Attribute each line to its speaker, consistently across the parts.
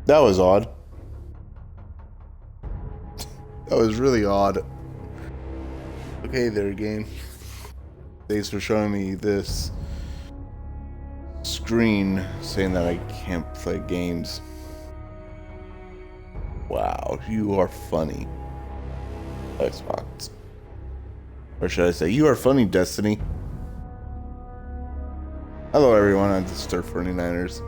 Speaker 1: That was odd. That was really odd. Okay there, game. Thanks for showing me this screen saying that I can't play games. Wow, you are funny. Xbox. Or should I say, you are funny, Destiny. Hello everyone, I'm the Stir 49ers.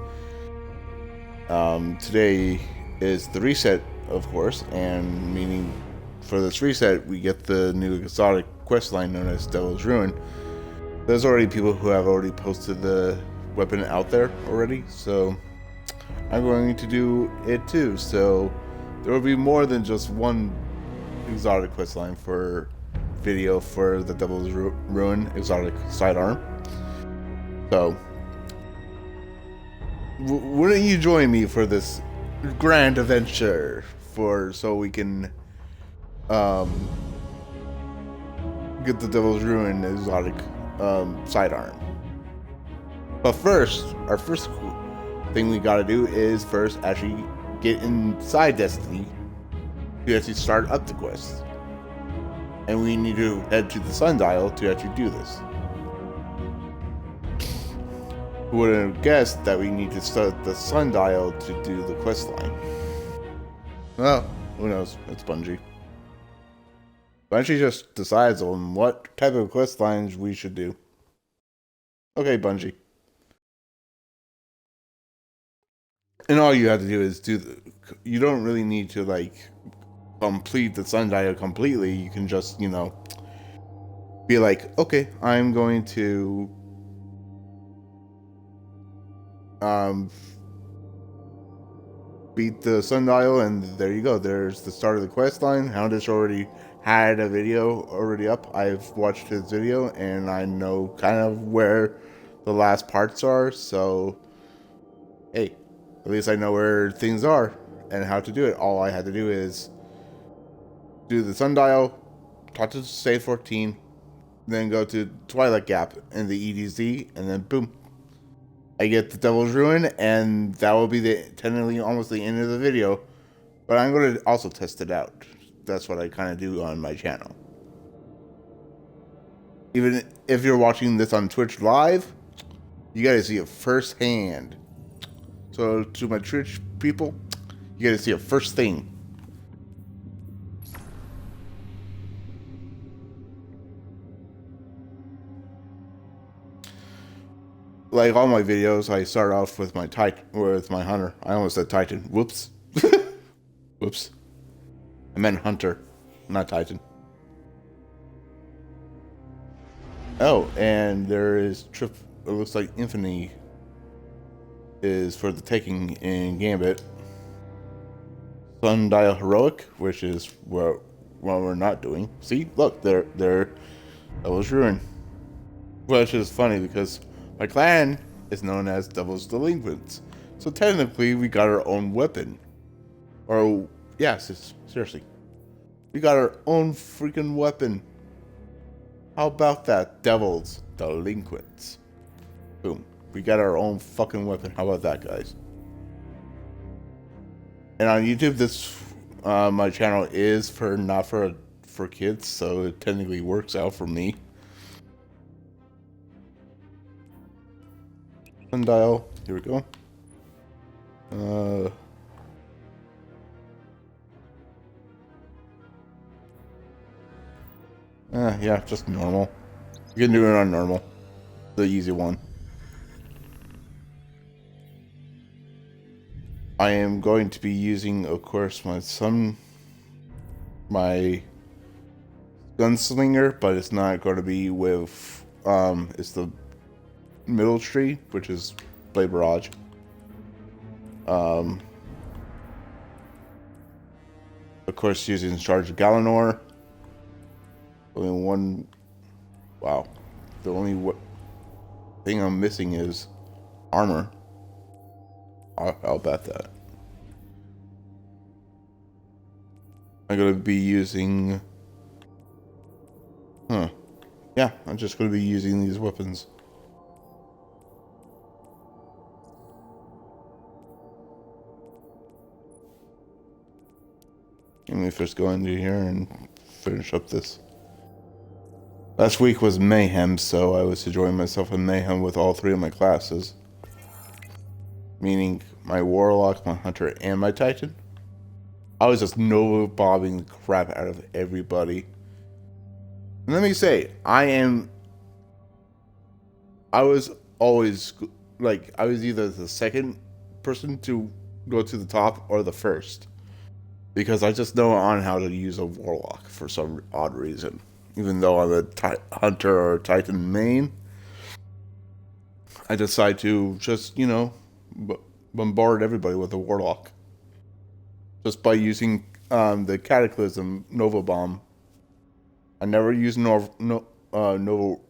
Speaker 1: Today is the reset, of course, and meaning for this reset we get the new exotic quest line known as Devil's Ruin. There's already people who have already posted the weapon out there already, so I'm going to do it too. So there will be more than just one exotic quest line for video for the Devil's Ruin exotic sidearm. So wouldn't you join me for this grand adventure so we can get the Devil's Ruin exotic sidearm? But first, our first thing we gotta do is first actually get inside Destiny to actually start up the quest. And we need to head to the Sundial to actually do this. Who would have guessed that we need to start the Sundial to do the quest line? Well, who knows? It's Bungie. Bungie just decides on what type of quest lines we should do. Okay, Bungie. And all you have to do is you don't really need to like complete the Sundial completely. You can just, be like, okay, I'm going to beat the Sundial, and there you go. There's the start of the quest line. Houndish already had a video already up. I've watched his video and I know kind of where the last parts are, so hey, at least I know where things are and how to do it. All I had to do is do the Sundial, talk to Save 14, then go to Twilight Gap in the EDZ, and then boom, I get the Devil's Ruin, and that will be technically almost the end of the video. But I'm going to also test it out. That's what I kind of do on my channel. Even if you're watching this on Twitch live, you got to see it firsthand. So to my Twitch people, you got to see it first thing. Like all my videos, I start off with my hunter. I almost said Titan. Whoops. Whoops. I meant hunter, not Titan. Oh, and there is it looks like Infinity is for the taking in Gambit. Sundial Heroic, which is what we're not doing. See, look, there, Devil's Ruin. Which is funny because my clan is known as Devil's Delinquents. So technically, we got our own weapon. Or, yes, seriously. We got our own freaking weapon. How about that, Devil's Delinquents? Boom. We got our own fucking weapon. How about that, guys? And on YouTube, this, my channel is not for kids, so it technically works out for me. Sundial, here we go. Yeah, just normal. You can do it on normal, the easy one. I am going to be using, of course, my gunslinger, but it's not going to be with it's the middle tree, which is Blade Barrage. Of course, using Charge of Galanor. Only one. Wow. The only thing I'm missing is armor. I'll bet that. I'm gonna be using. Yeah, I'm just gonna be using these weapons. Let me first go into here and finish up this. Last week was mayhem, so I was enjoying myself in mayhem with all three of my classes. Meaning my warlock, my hunter, and my titan. I was just Nova bobbing the crap out of everybody. And let me say, I was always, like, I was either the second person to go to the top or the first. Because I just know on how to use a warlock for some odd reason. Even though I'm a hunter or titan main, I decide to just, you know, bombard everybody with a warlock. Just by using the Cataclysm Nova Bomb. I never use Nova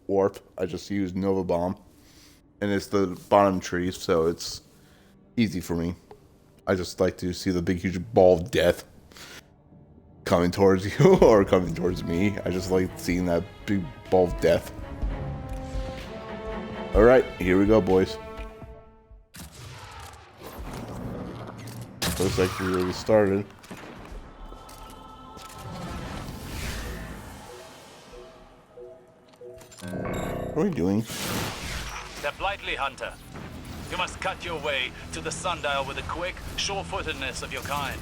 Speaker 1: Warp. I just use Nova Bomb. And it's the bottom tree, so it's easy for me. I just like to see the big huge ball of death coming towards you or coming towards me. I just like seeing that big ball of death. Alright, here we go, boys. Looks like we already started. What are we doing?
Speaker 2: The Blightly Hunter. You must cut your way to the Sundial with the quick, sure-footedness of your kind.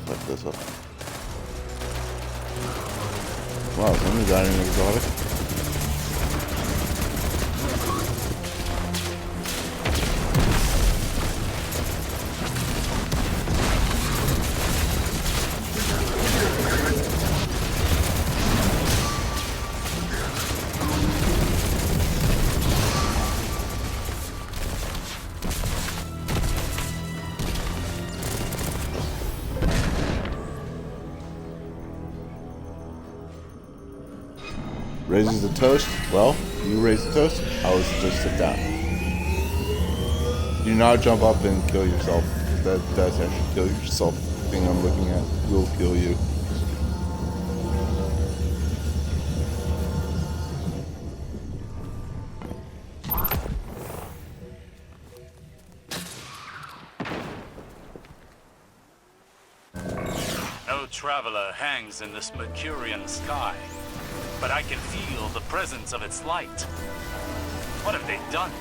Speaker 1: Fuck this up. Wow, somebody got an exotic. Raises the toast. Well, you raise the toast. I was just sit down. Do not jump up and kill yourself. That does actually kill yourself. The thing I'm looking at will kill you.
Speaker 2: No traveler hangs in this Mercurian sky, but I can feel the presence of its light. What have they done?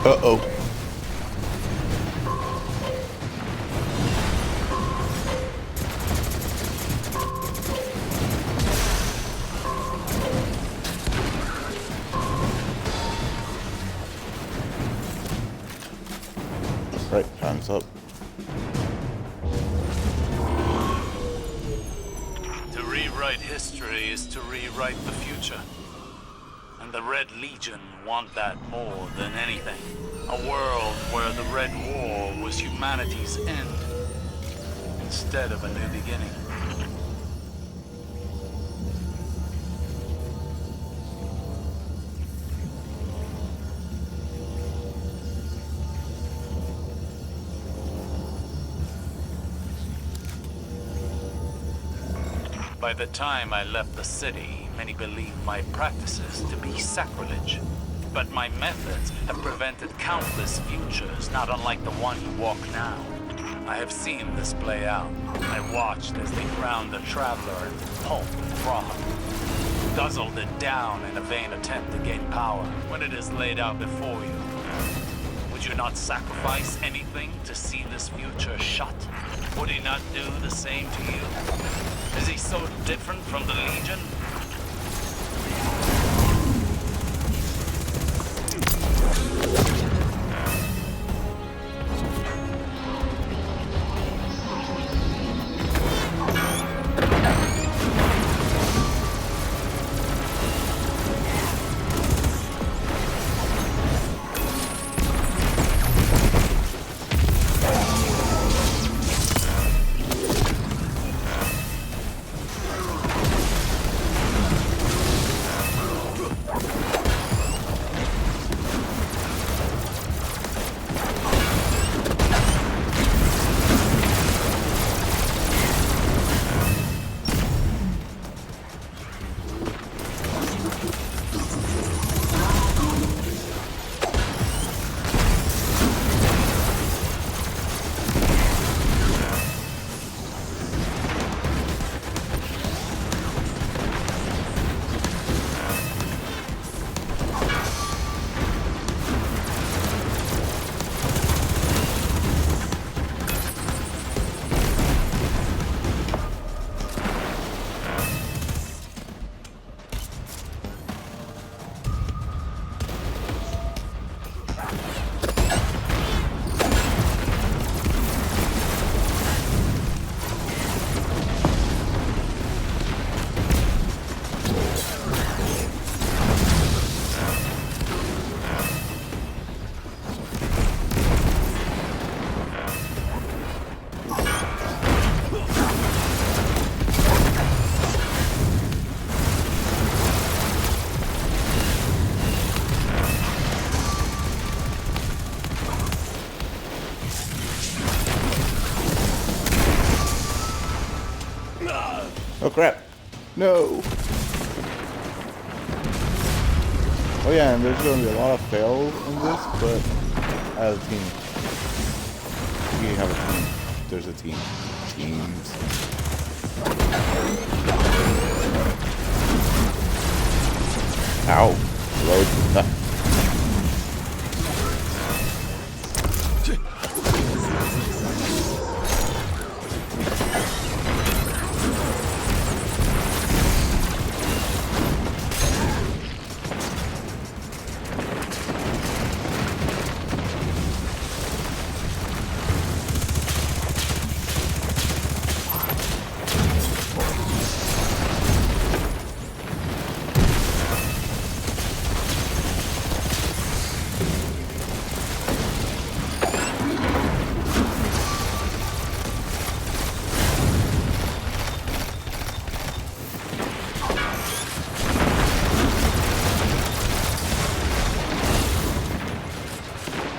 Speaker 1: Uh-oh. Right, time's up.
Speaker 2: To rewrite history is to rewrite the future. And the Red Legion want that more than anything. A world where the Red War was humanity's end, instead of a new beginning. By the time I left the city, many believed my practices to be sacrilege. But my methods have prevented countless futures, not unlike the one you walk now. I have seen this play out. I watched as they ground the Traveler into pulp and froth, guzzled it down in a vain attempt to gain power. When it is laid out before you, would you not sacrifice anything to see this future shut? Would he not do the same to you? Is he so different from the Legion?
Speaker 1: Oh crap. No. Oh yeah, and there's going to be a lot of fails in this, but as a team. You have a team. There's a team. Teams. Ow. Load.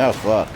Speaker 1: Oh, fuck.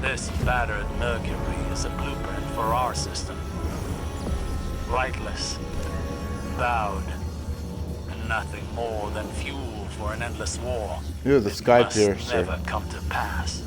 Speaker 2: This battered Mercury is a blueprint for our system. Lightless, bowed, and nothing more than fuel for an endless war.
Speaker 1: You're the
Speaker 2: It
Speaker 1: Sky
Speaker 2: must
Speaker 1: Piercer.
Speaker 2: never come to pass.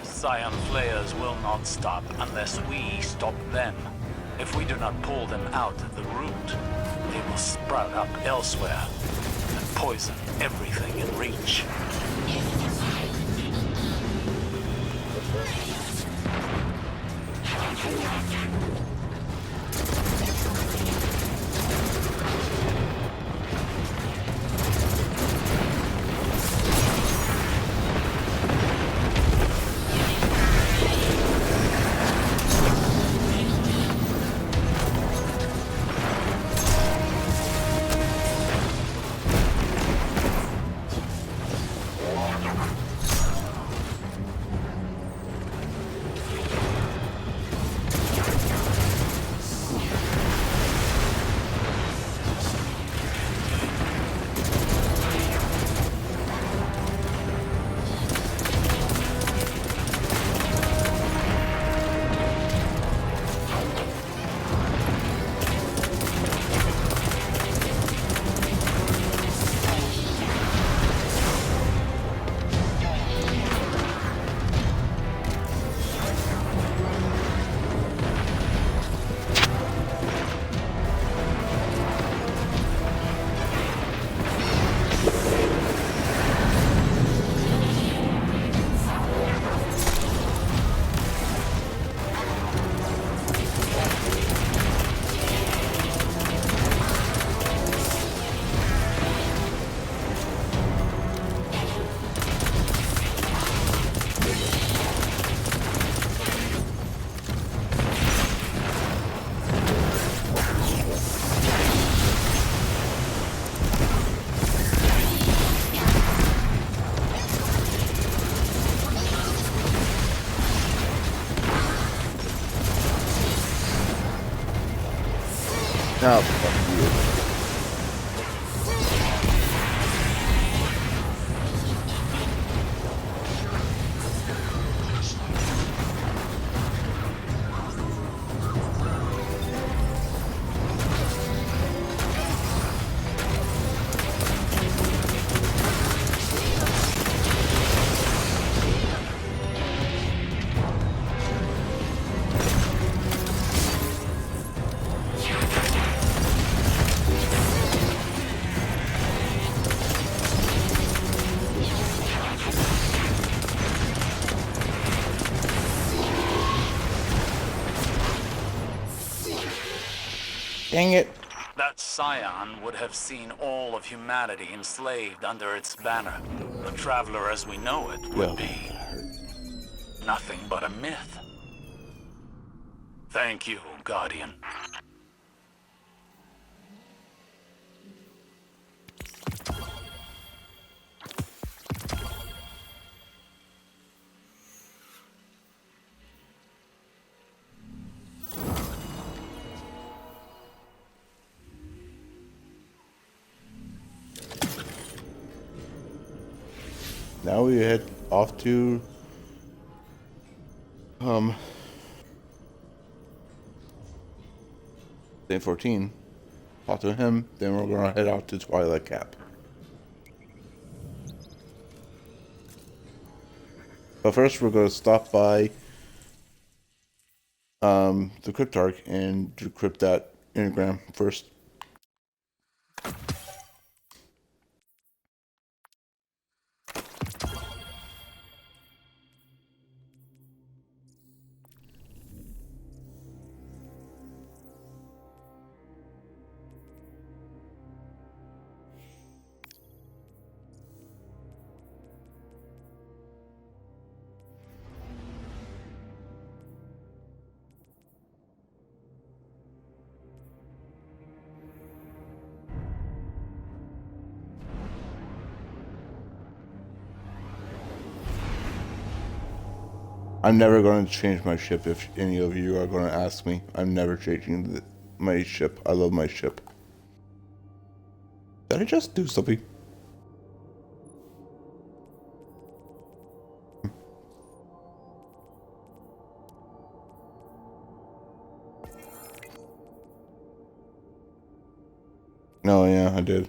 Speaker 2: Scion flayers will not stop unless we stop them. If we do not pull them out at the root, they will sprout up elsewhere and poison everything in reach.
Speaker 1: Oh, fuck you. Dang it.
Speaker 2: That scion would have seen all of humanity enslaved under its banner. The traveler as we know it would
Speaker 1: Yo,
Speaker 2: be nothing but a myth. Thank you, Guardian.
Speaker 1: now we head off to day 14. Talk to him, then we're gonna head out to Twilight Gap. But first we're gonna stop by the Cryptarch and decrypt that engram first. I'm never going to change my ship if any of you are going to ask me. I'm never changing my ship. I love my ship. Did I just do something? No, yeah, I did.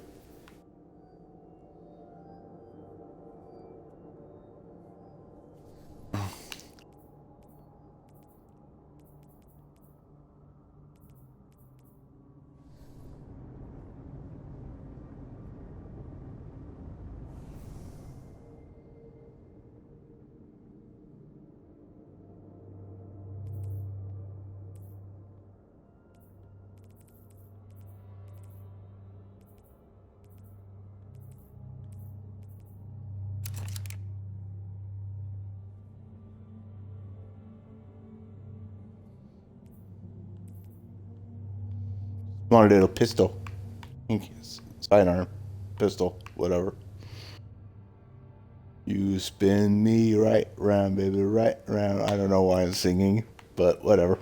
Speaker 1: Small little pistol. Sidearm. Pistol. Whatever. You spin me right round, baby, right round. I don't know why I'm singing, but whatever.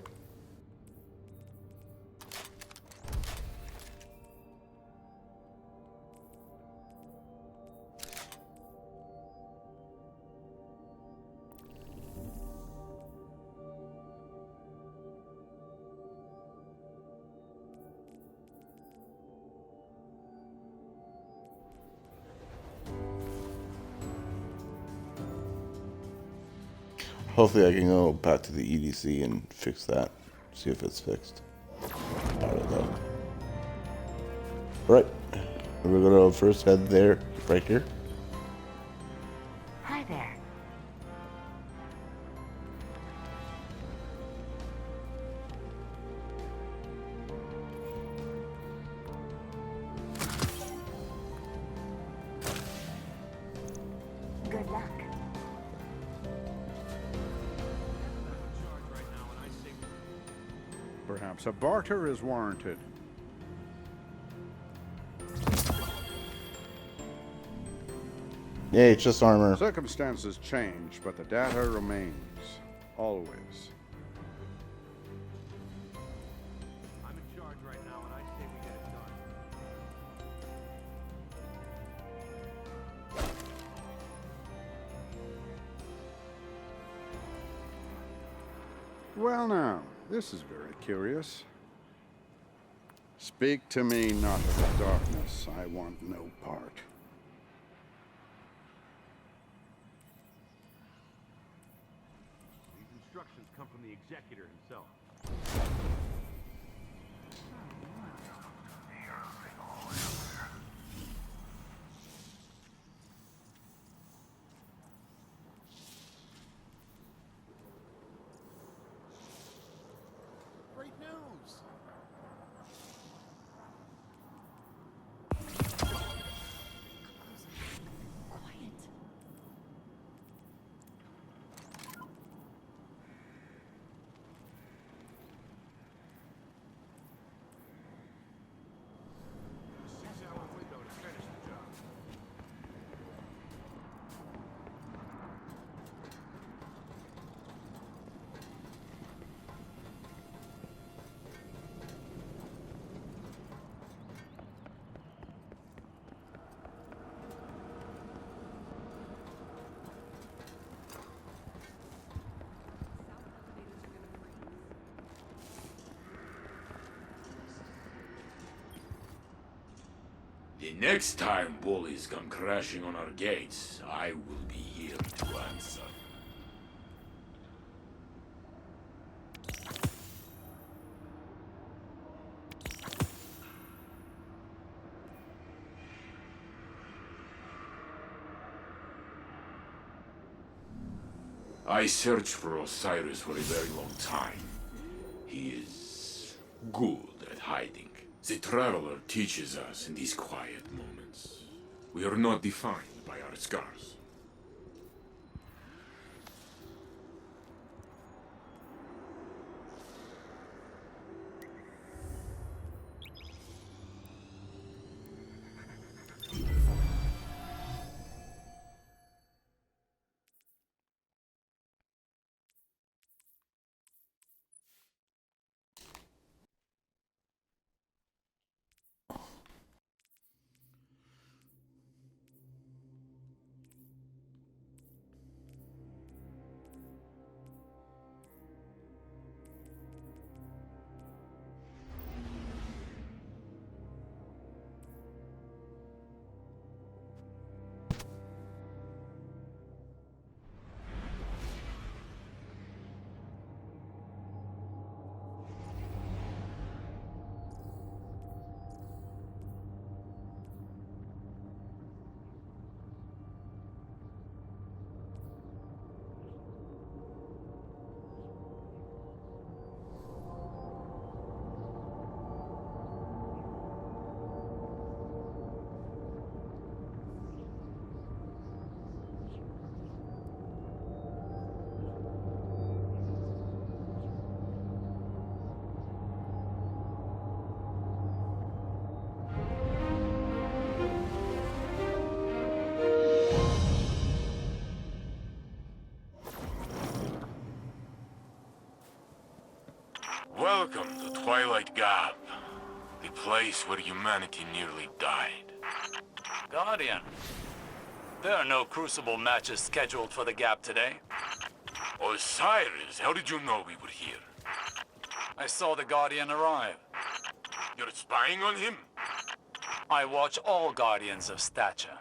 Speaker 1: Hopefully I can go back to the EDC and fix that. See if it's fixed. I don't know. Alright. We're gonna first head there, right here.
Speaker 3: Hi there. Good luck.
Speaker 4: Perhaps a barter is warranted.
Speaker 1: Yeah, it's just armor.
Speaker 4: Circumstances change, but the data remains. Always.
Speaker 5: I'm in charge right now, and I say we get it done.
Speaker 4: Well now, this is very curious. Speak to me not of the darkness. I want no part.
Speaker 5: These instructions come from the executor himself.
Speaker 6: Great news!
Speaker 3: The next time bullies come crashing on our gates, I will be here to answer. I searched for Osiris for a very long time. He is good at hiding. The Traveler teaches us in these quiet moments. We are not defined by our scars. Welcome to Twilight Gap, the place where humanity nearly died.
Speaker 2: Guardian, there are no Crucible matches scheduled for the Gap today.
Speaker 3: Osiris, how did you know we were here?
Speaker 2: I saw the Guardian arrive.
Speaker 3: You're spying on him?
Speaker 2: I watch all Guardians of stature.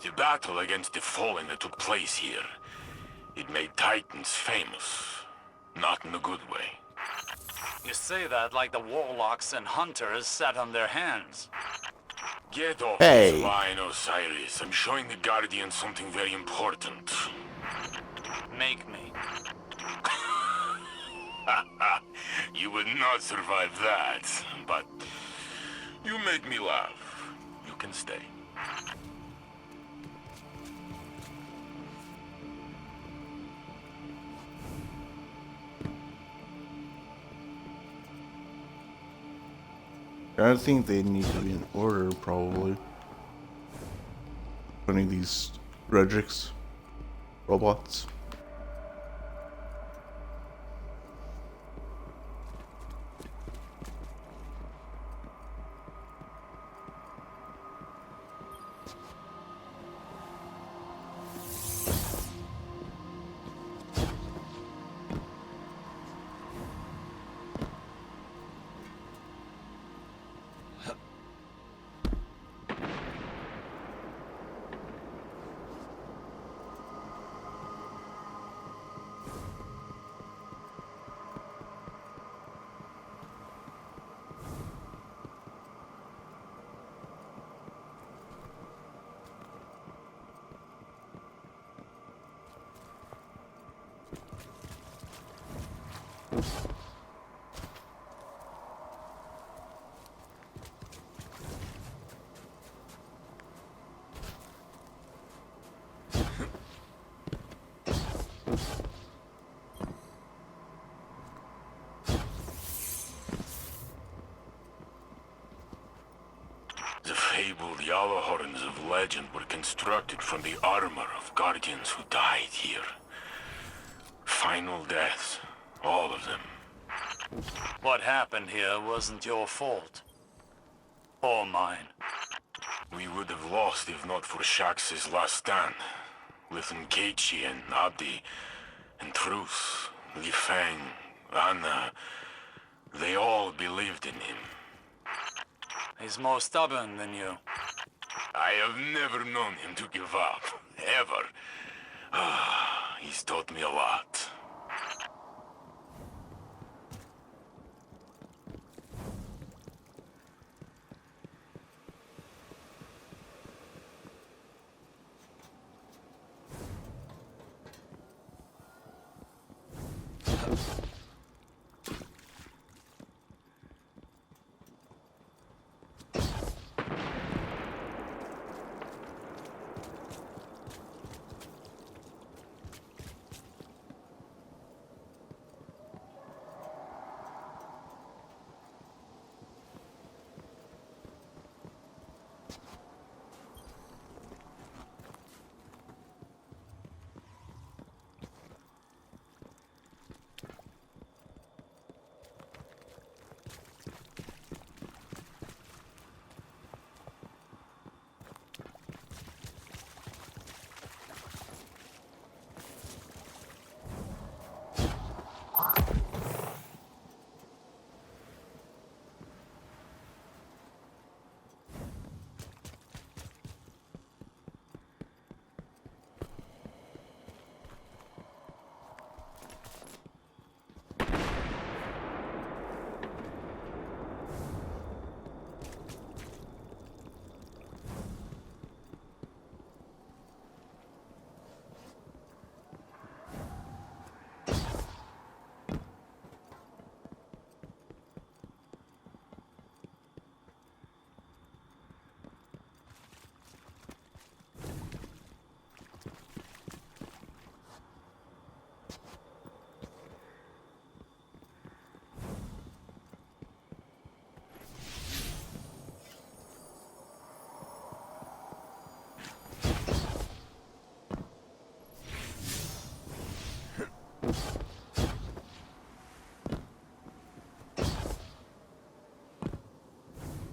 Speaker 3: The battle against the Fallen that took place here, it made Titans famous. Not in a good way.
Speaker 2: You say that like the warlocks and hunters sat on their hands.
Speaker 3: Get off
Speaker 1: Hey.
Speaker 3: this line, Osiris. I'm showing the Guardian something very important.
Speaker 2: Make me.
Speaker 3: You would not survive that, but you make me laugh. You can stay.
Speaker 1: I think they need to be in order, probably. Putting these Redrix robots.
Speaker 3: The fabled yellow horns of legend were constructed from the armor of guardians who died here. Final deaths, all of them.
Speaker 2: What happened here wasn't your fault. Or mine.
Speaker 3: We would have lost if not for Shaxx's last stand. With Nkeichi and Abdi, and Truth, Li Feng, Anna, they all believed in him.
Speaker 2: He's more stubborn than you.
Speaker 3: I have never known him to give up, ever. He's taught me a lot.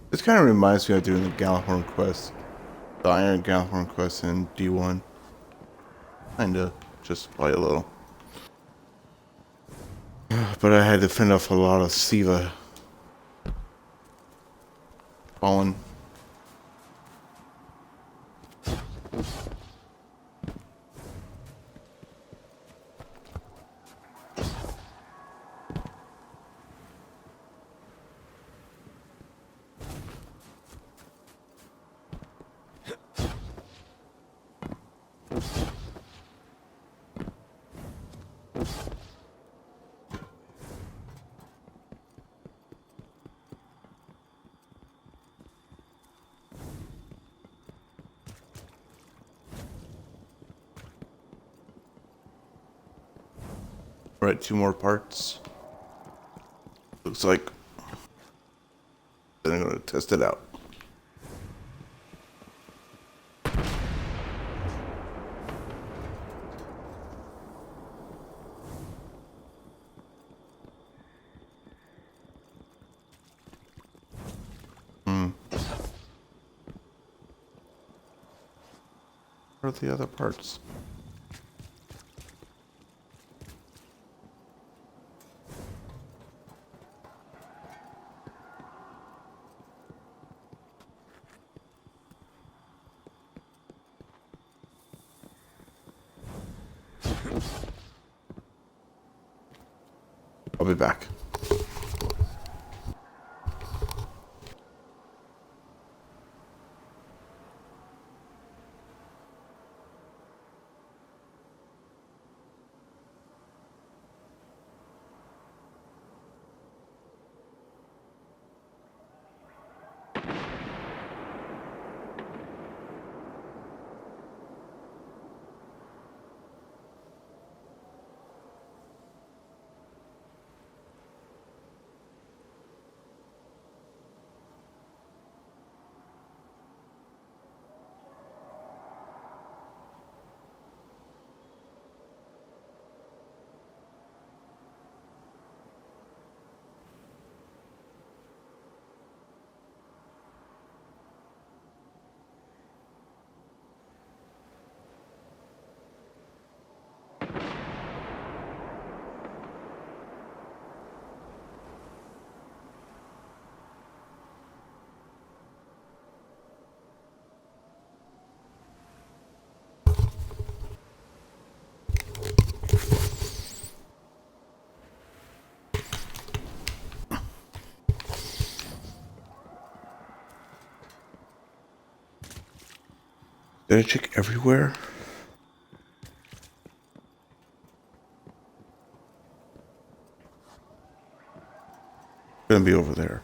Speaker 1: This kind of reminds me of doing the Gallahorn quest, the Iron Gallahorn quest in D1. Kinda, just by a little. But I had to fend off a lot of Siva fallen. Right, 2 more parts. Looks like. Then I'm gonna test it out. Where are the other parts? I'll be back. Did I check everywhere? Gonna be over there.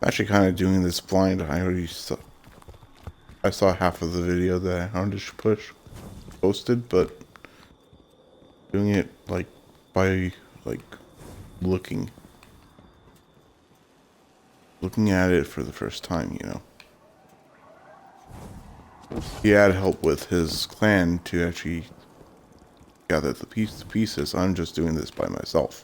Speaker 1: Actually kind of doing this blind. I saw half of the video that Houndish posted, but doing it like by like looking at it for the first time, you know. He had help with his clan to actually gather the pieces. I'm just doing this by myself.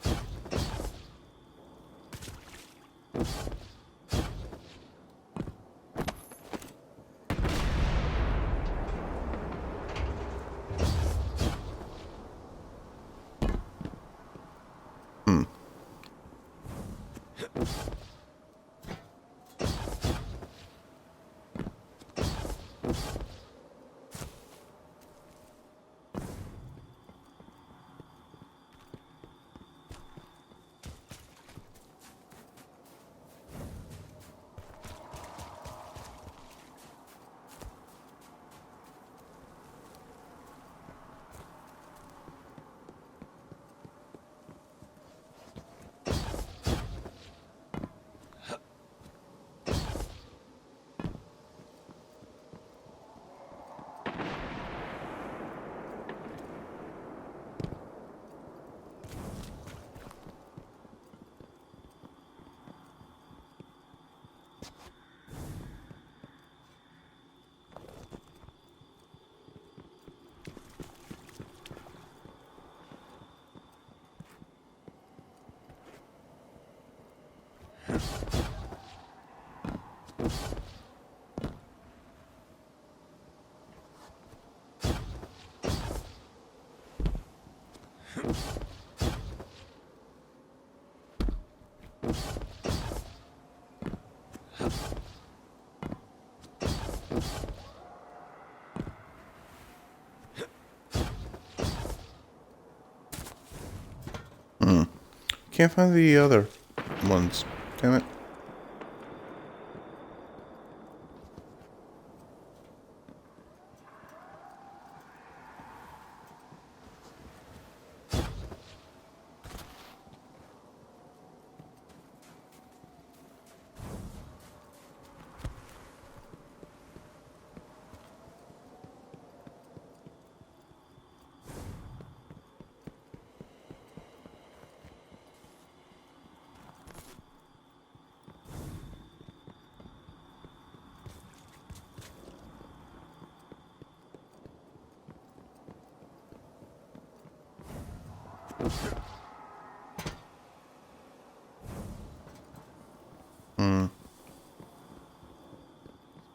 Speaker 1: Can't find the other ones. Damn it.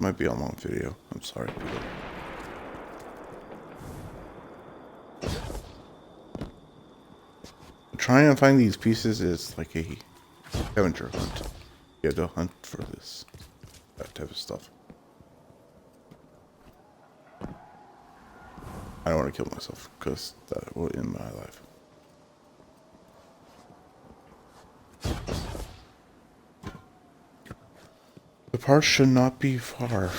Speaker 1: might be a long video. I'm sorry, people. Trying to find these pieces is like a scavenger hunt. You have to hunt for that type of stuff. I don't want to kill myself because that will end my life. The parts should not be far.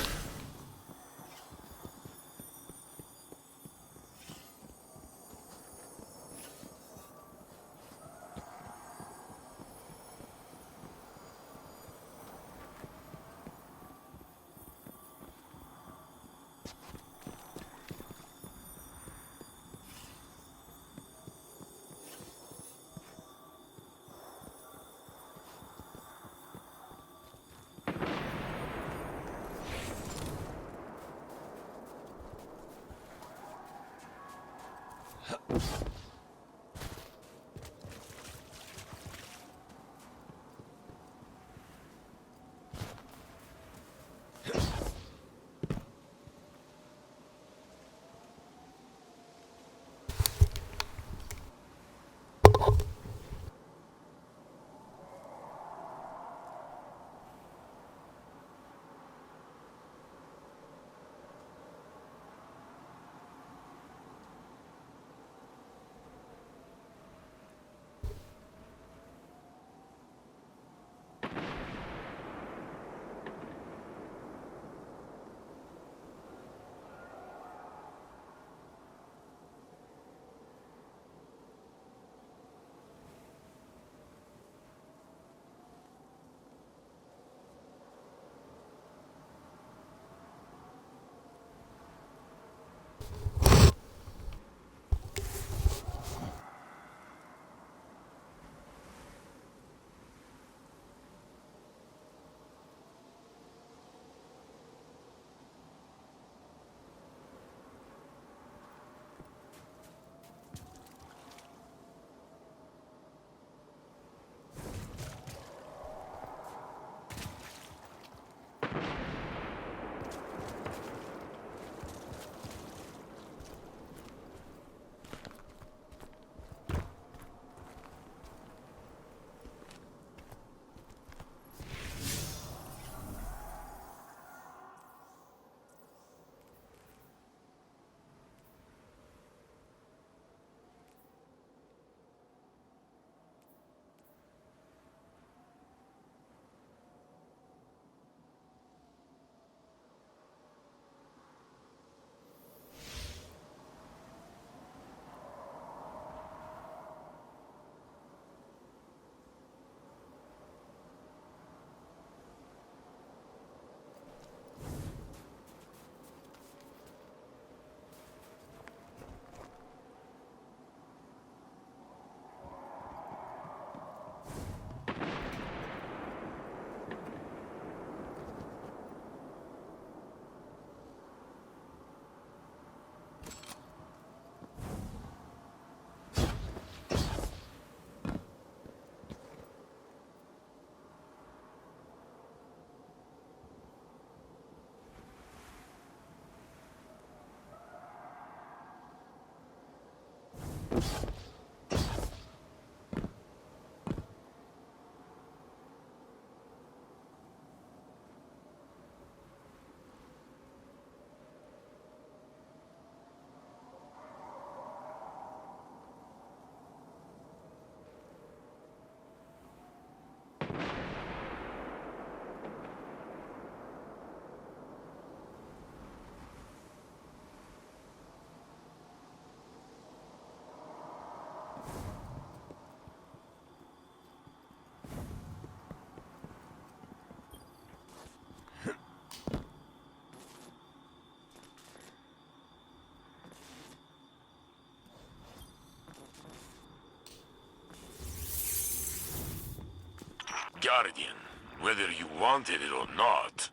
Speaker 3: Guardian, whether you wanted it or not,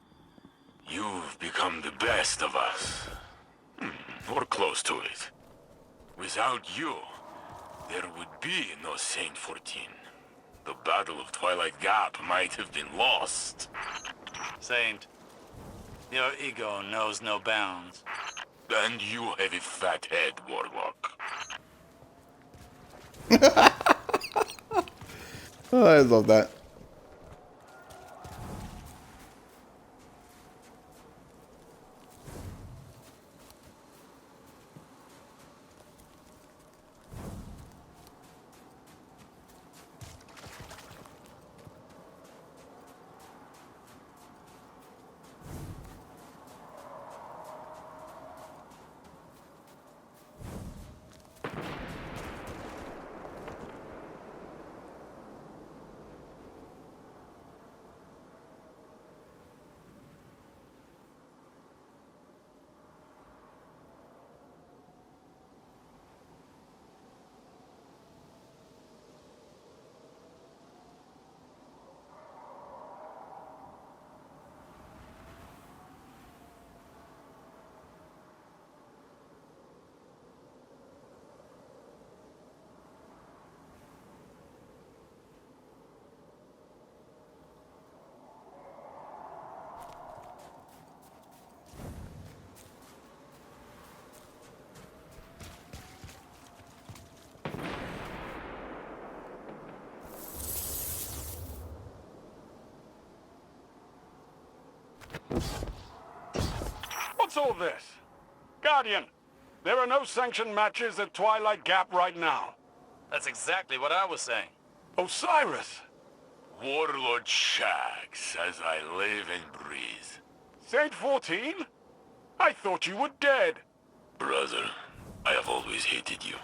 Speaker 3: you've become the best of us. Or close to it. Without you, there would be no Saint 14. The Battle of Twilight Gap might have been lost.
Speaker 2: Saint, Your ego knows no bounds.
Speaker 3: And you have a fat head, Warlock.
Speaker 1: Oh, I love that.
Speaker 4: What's all this? Guardian, there are no sanctioned matches at Twilight Gap right now.
Speaker 2: That's exactly what I was saying.
Speaker 4: Osiris,
Speaker 3: Warlord Shaxx, as I live and breathe.
Speaker 4: Saint 14? I thought you were dead.
Speaker 3: Brother, I have always hated you.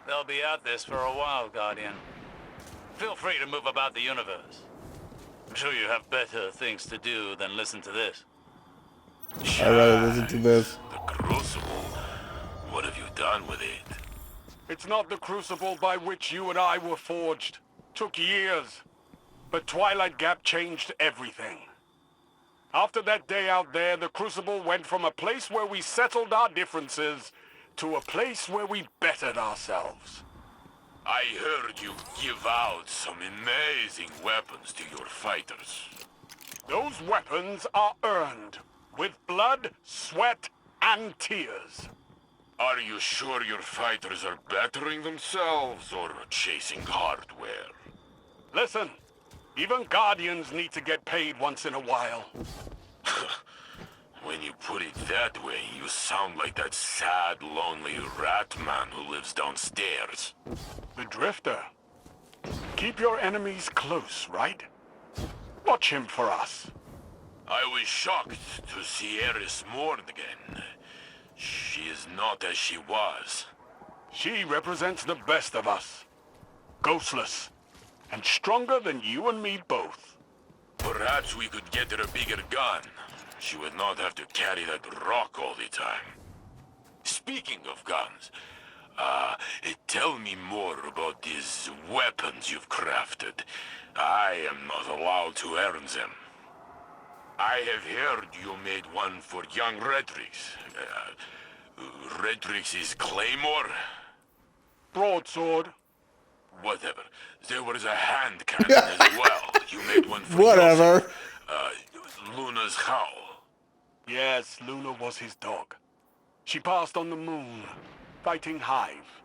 Speaker 2: They'll be at this for a while, Guardian. Feel free to move about the universe. I'm sure you have better things to do than listen to this.
Speaker 1: I'd rather listen to this.
Speaker 3: The Crucible. What have you done with it?
Speaker 4: It's not the crucible by which you and I were forged. Took years. But Twilight Gap changed everything. After that day out there, the Crucible went from a place where we settled our differences to a place where we bettered ourselves.
Speaker 3: I heard you give out some amazing weapons to your fighters.
Speaker 4: Those weapons are earned with blood, sweat, and tears.
Speaker 3: Are you sure your fighters are bettering themselves or chasing hardware?
Speaker 4: Listen, even Guardians need to get paid once in a while.
Speaker 3: When you put it that way, you sound like that sad, lonely rat man who lives downstairs.
Speaker 4: The Drifter. Keep your enemies close, right? Watch him for us.
Speaker 3: I was shocked to see Eris mourn again. She is not as she was.
Speaker 4: She represents the best of us. Ghostless. And stronger than you and me both.
Speaker 3: Perhaps we could get her a bigger gun. She would not have to carry that rock all the time. Speaking of guns, tell me more about these weapons you've crafted. I am not allowed to earn them. I have heard you made one for young Redrix. Redrix's Claymore?
Speaker 4: Broadsword.
Speaker 3: Whatever. There was a hand cannon as well. You made one for
Speaker 1: Whatever.
Speaker 3: Joseph. Luna's Howl.
Speaker 4: Yes, Luna was his dog. She passed on the moon, fighting Hive.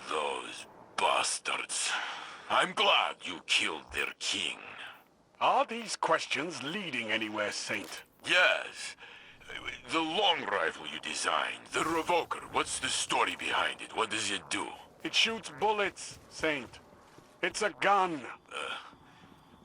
Speaker 3: Those bastards. I'm glad you killed their king.
Speaker 4: Are these questions leading anywhere, Saint?
Speaker 3: Yes. The long rifle you designed, the Revoker, what's the story behind it? What does it do?
Speaker 4: It shoots bullets, Saint. It's a gun.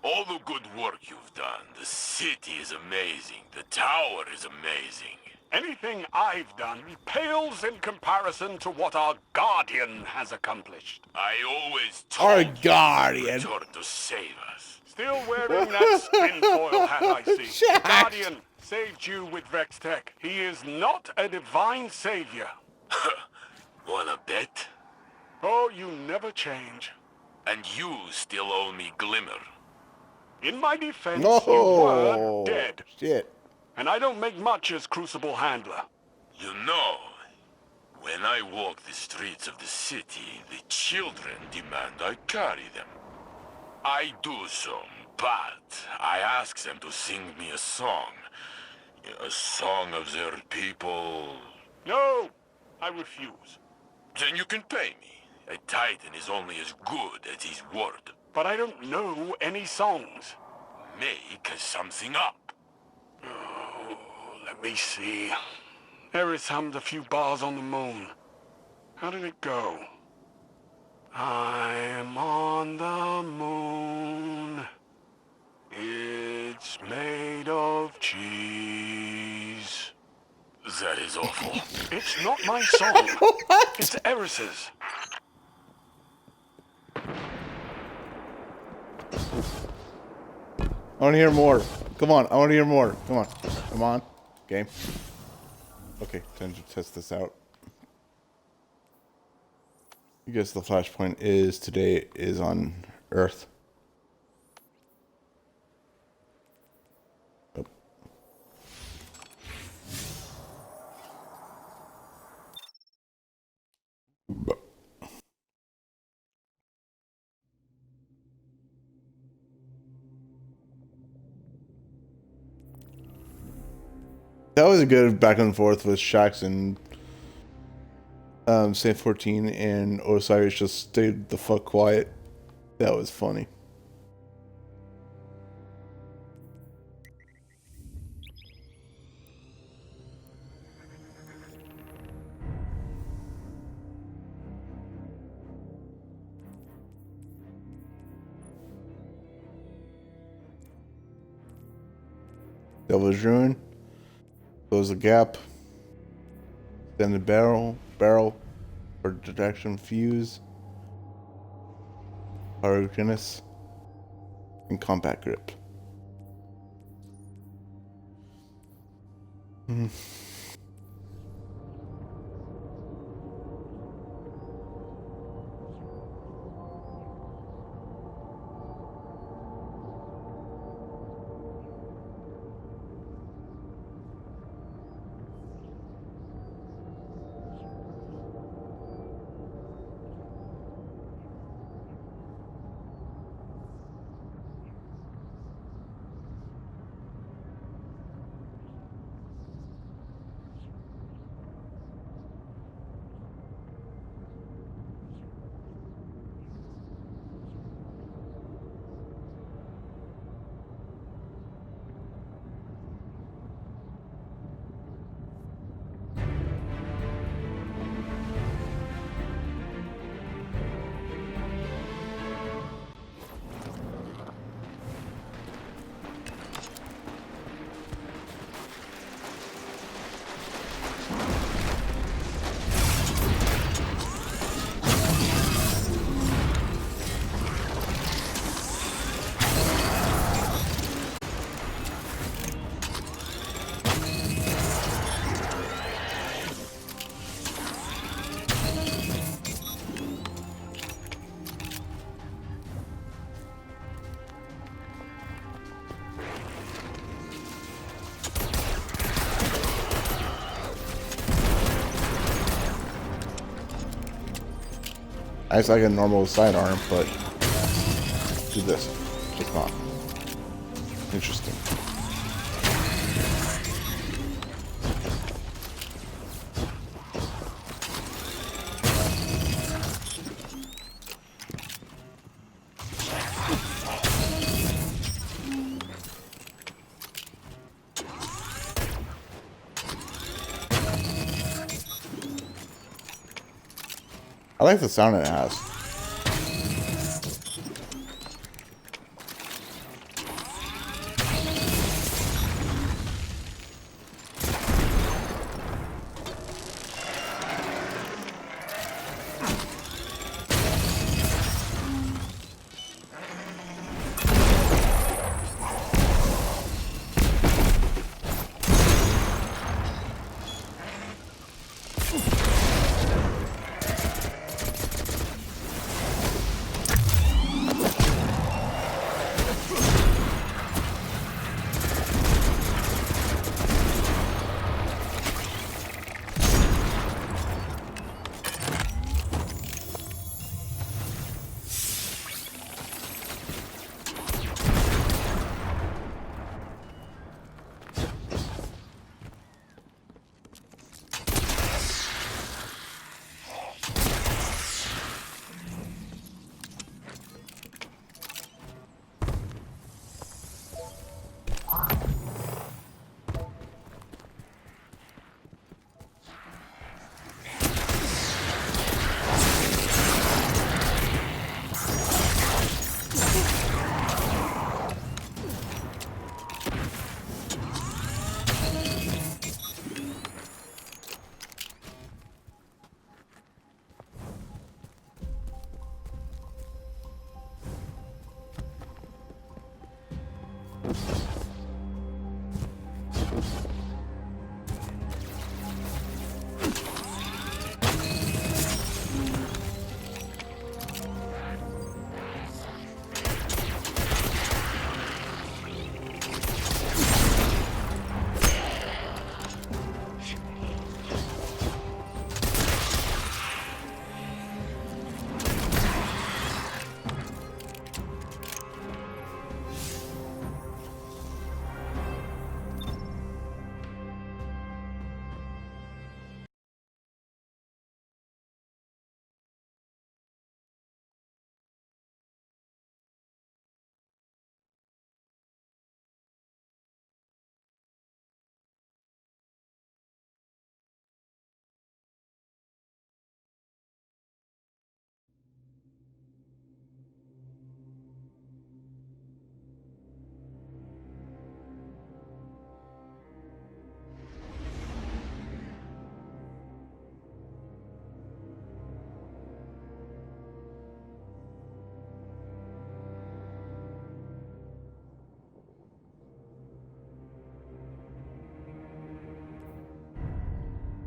Speaker 3: All the good work you've done. The city is amazing. The tower is amazing.
Speaker 4: Anything I've done pales in comparison to what our Guardian has accomplished.
Speaker 3: I always
Speaker 1: Our
Speaker 3: told
Speaker 1: Guardian.
Speaker 3: you to return to save us.
Speaker 4: Still wearing that spin foil hat, I see.
Speaker 1: Shaxx.
Speaker 4: Guardian saved you with Vex Tech. He is not a divine savior.
Speaker 3: Wanna bet?
Speaker 4: Oh, you never change.
Speaker 3: And you still owe me Glimmer.
Speaker 4: In my defense,
Speaker 1: No.
Speaker 4: you were dead.
Speaker 1: Shit.
Speaker 4: And I don't make much as Crucible handler.
Speaker 3: You know, when I walk the streets of the city, the children demand I carry them. I do so, But I asked them to sing me a song. A song of their people.
Speaker 4: No, I refuse.
Speaker 3: Then you can pay me. A titan is only as good as his word.
Speaker 4: But I don't know any songs.
Speaker 3: Make something up.
Speaker 4: Oh, let me see. Eris hummed a few bars on the moon. How did it go? I'm on the moon. It's made of cheese.
Speaker 3: That is awful.
Speaker 4: It's not my song. It's Eris's.
Speaker 1: I want to hear more. Come on, I want to hear more. Come on. Come on. Game. Okay, time to test this out. I guess the flashpoint is today is on Earth. Oh. That was a good back and forth with Shaxx and Saint 14, and Osiris just stayed the fuck quiet. That was funny. Devil's Ruin. Close the gap. Then the barrel for detection fuse. Pyrokiness. And combat grip. It's like a normal sidearm, but do this. Just not. Interesting. I like the sound it has.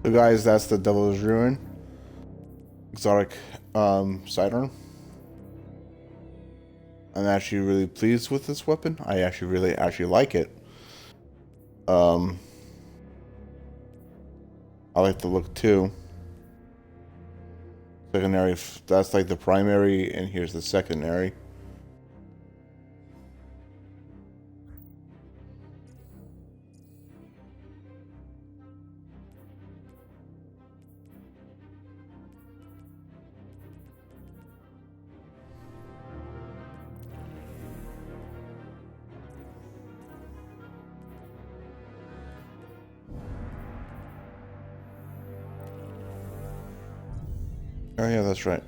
Speaker 1: So guys, that's the Devil's Ruin exotic sidearm. I'm actually really pleased with this weapon. I actually really like it. I like the look too. Secondary, that's like the primary, and here's the secondary. Oh yeah, that's right.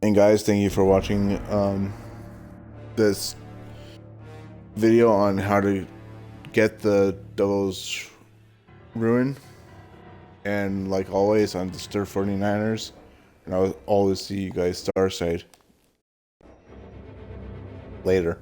Speaker 1: And guys, thank you for watching this video on how to get the Devil's Ruin. And like always, I'm the Stir 49ers, and I'll always see you guys Starside. Later.